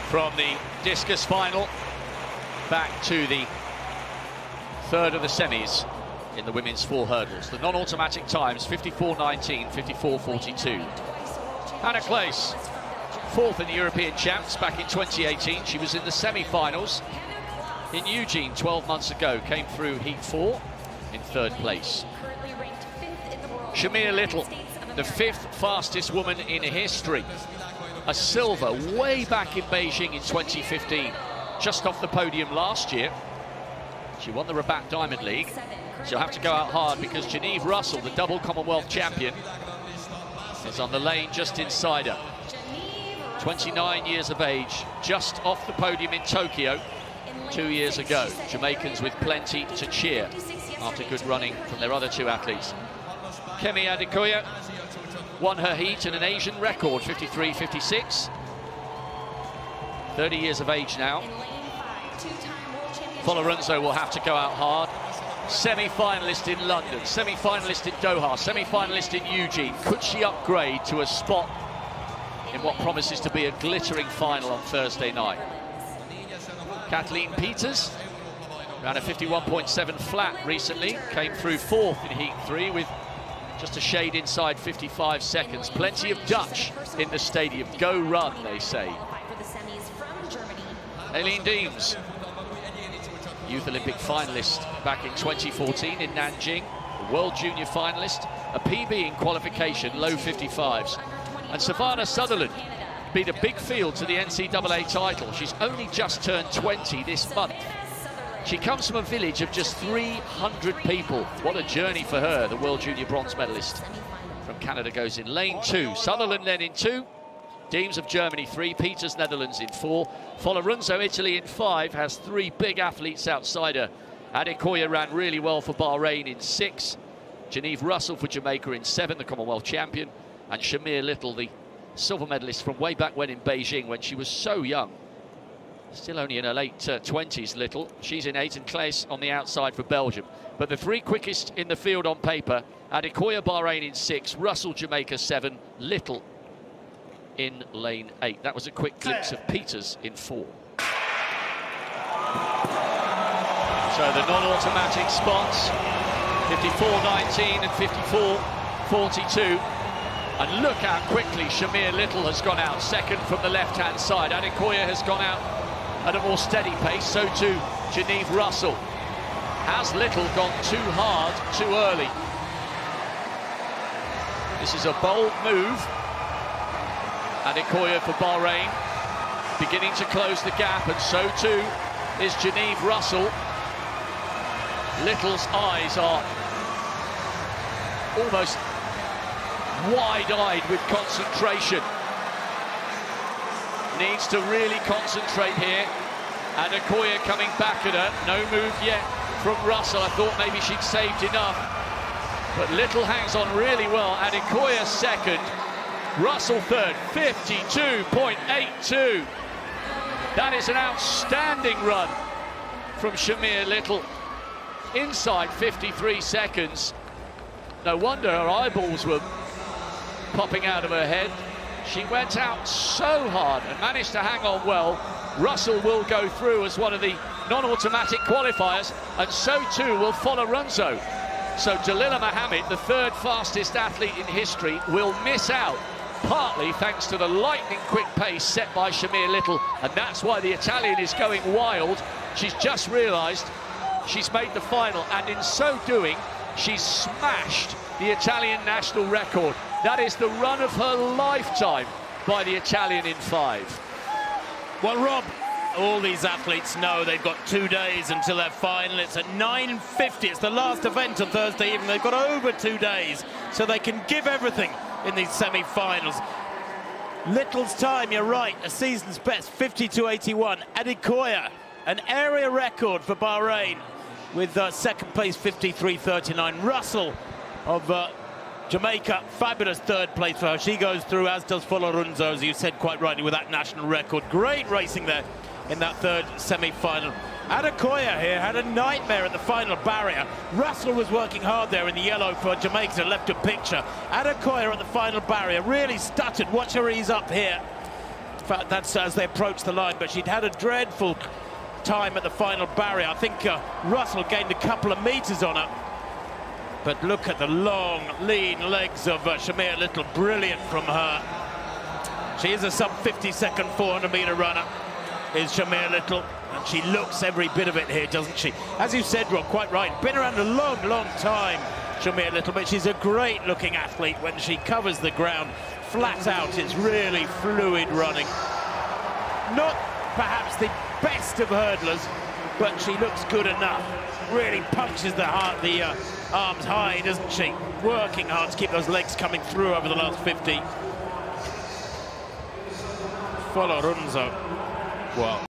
from the discus final back to the third of the semis in the women's 4 hurdles. The non-automatic times 54.19, 54.42. Hannah Claes, 4th in the European Champs back in 2018. She was in the semi-finals in Eugene 12 months ago, came through Heat 4 in 3rd place. Shamir Little, the 5th fastest woman in history. A silver way back in Beijing in 2015, just off the podium last year. She won the Rabat Diamond League. She'll have to go out hard because Genevieve Russell, the double Commonwealth champion, is on the lane just inside her. 29 years of age, just off the podium in Tokyo 2 years ago. Jamaicans with plenty to cheer after good running from their other 2 athletes. Kemi Adekoya won her heat in an Asian record, 53.56. 30 years of age now. Folorunso will have to go out hard. Semi-finalist in London, semi-finalist in Doha, semi-finalist in Eugene. Could she upgrade to a spot in what promises to be a glittering final on Thursday night? Cathelijn Peeters ran a 51.7 flat recently, came through 4th in Heat 3 with just a shade inside 55 seconds. Plenty of Dutch in the stadium. Go run, they say. Aileen Deems, Youth Olympic finalist back in 2014 in Nanjing, a World Junior finalist, a PB in qualification, low 55s. And Savannah Sutherland beat a big field to the NCAA title. She's only just turned 20 this month. She comes from a village of just 300 people. What a journey for her. The World Junior bronze medalist from Canada goes in lane 2. Sutherland then in 2. Deems of Germany 3. Peeters, Netherlands in 4. Folorunso, Italy in 5. Has 3 big athletes outside her. Adekoya ran really well for Bahrain in 6. Genevieve Russell for Jamaica in 7, the Commonwealth champion. And Shamir Little, the silver medalist from way back when in Beijing, when she was so young. Still only in her late 20s, Little. She's in 8, and Claes on the outside for Belgium. But the 3 quickest in the field on paper, Adekoya, Bahrain in 6, Russell, Jamaica 7, Little in lane 8. That was a quick glimpse of Peeters in 4. So the non-automatic spots, 54.19 and 54.42. And look how quickly Shamir Little has gone out, 2nd from the left-hand side. Adekoya has gone out at a more steady pace, so too Genevieve Russell. Has Little gone too hard, too early? This is a bold move. Adekoya for Bahrain, beginning to close the gap, and so too is Genevieve Russell. Little's eyes are almost wide-eyed with concentration. Needs to really concentrate here. Adekoya coming back at her. No move yet from Russell. I thought maybe she'd saved enough. But Little hangs on really well. Adekoya 2nd. Russell 3rd. 52.82. That is an outstanding run from Shamir Little. Inside 53 seconds. No wonder her eyeballs were popping out of her head. She went out so hard and managed to hang on well. Russell will go through as one of the non-automatic qualifiers, and so too will Folorunso. So Dalila Mohammed, the 3rd fastest athlete in history, will miss out, partly thanks to the lightning quick pace set by Shamir Little, and that's why the Italian is going wild. She's just realised she's made the final, and in so doing, she's smashed the Italian national record. That is the run of her lifetime by the Italian in 5. Well, Rob, all these athletes know they've got 2 days until their final. It's at 9:50. It's the last event on Thursday evening. They've got over 2 days, so they can give everything in these semi-finals. Little's time, you're right, a season's best, 52.81. Adekoya, an area record for Bahrain with 2nd place, 53.39. Russell of Jamaica, fabulous 3rd place for her. She goes through, as does Folorunso, as you said quite rightly, with that national record. Great racing there in that 3rd semi-final. Adekoya here had a nightmare at the final barrier. Russell was working hard there in the yellow for Jamaica, left a picture. Adekoya at the final barrier really stuttered. Watch her ease up here. fact, that's as they approach the line, but she'd had a dreadful time at the final barrier. I think Russell gained a couple of metres on her. But look at the long, lean legs of Shamir Little. Brilliant from her. She is a sub-50-second 400-metre runner, is Shamir Little. And she looks every bit of it here, doesn't she? As you said, Rob, quite right. Been around a long, long time, Shamir Little, but she's a great-looking athlete when she covers the ground. Flat out, it's really fluid running. Not perhaps the best of hurdlers, but she looks good enough. Really punches the arms high, doesn't she? Working hard to keep those legs coming through over the last 50. Follow Runzo. Wow.